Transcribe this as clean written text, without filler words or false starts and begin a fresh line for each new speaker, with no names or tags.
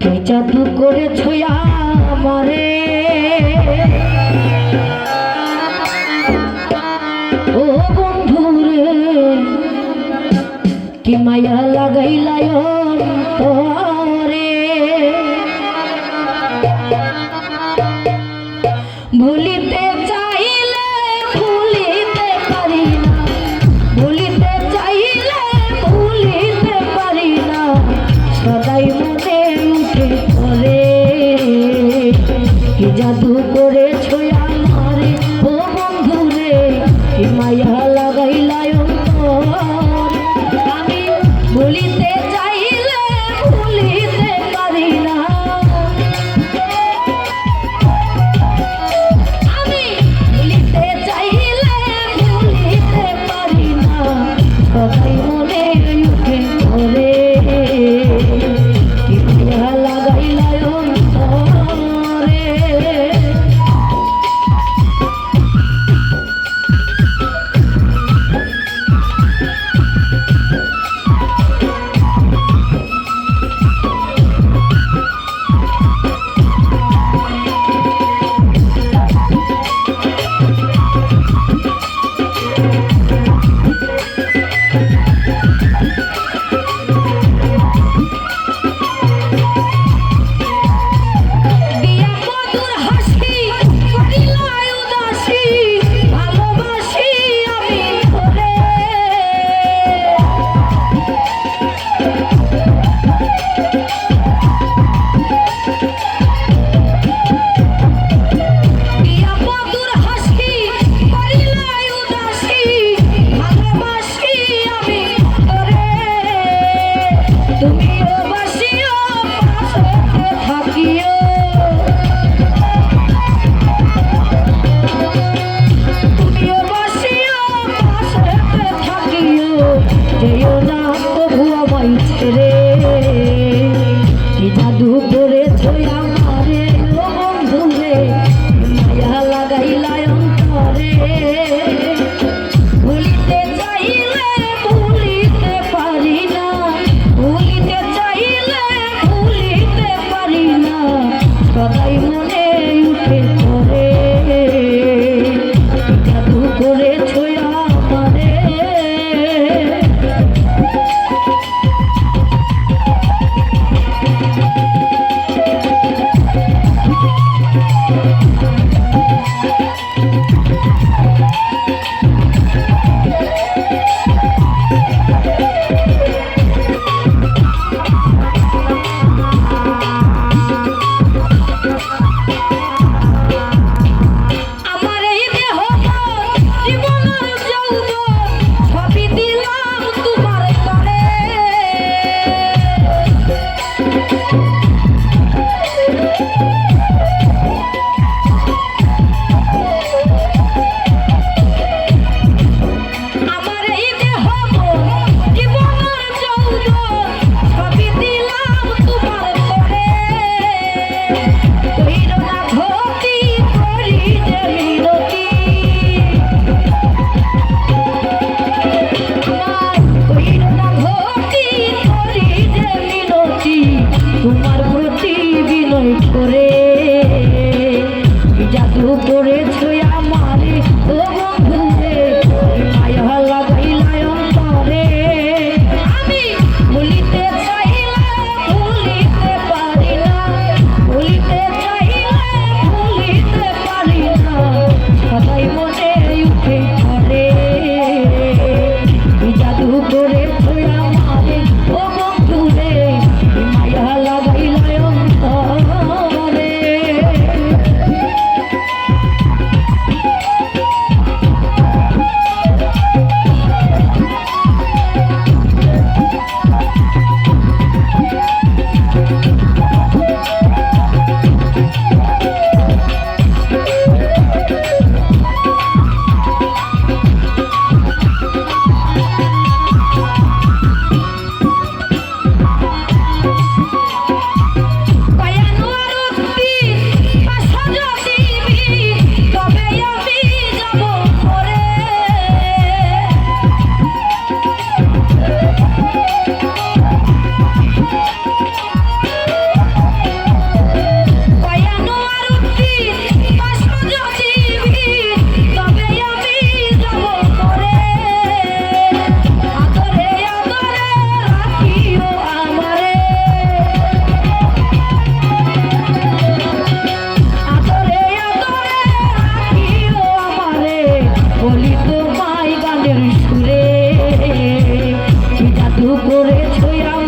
তুই জাদু করেছ আমারে ও বন্ধু রে কি মায়া লাগাইলাই অন্তরে ভুলিতে চাইলে ভুলিতে পারি না ভুলিতে চাইলে ভুলিতে পারি না সদাই মনে উঠে পড়ে কি জাদু করেছ আমারে ও বন্ধু রে কি মায়া লাগাইলাই অন্তরে আমি ভুলিতে চাইলে ভুলিতে পারি না আমি ভুলিতে চাইলে ভুলিতে পারি না সদাই মনে উঠে পড়ে কি মায়া লাগাইলাই অন্তরে জাদু করেছ আমারে ও বন্ধু রে মায়া লাগাইলাই অন্তরে ভুলিতে চাইলে ভুলিতে পারি না ভুলিতে চাই ছুঁয়া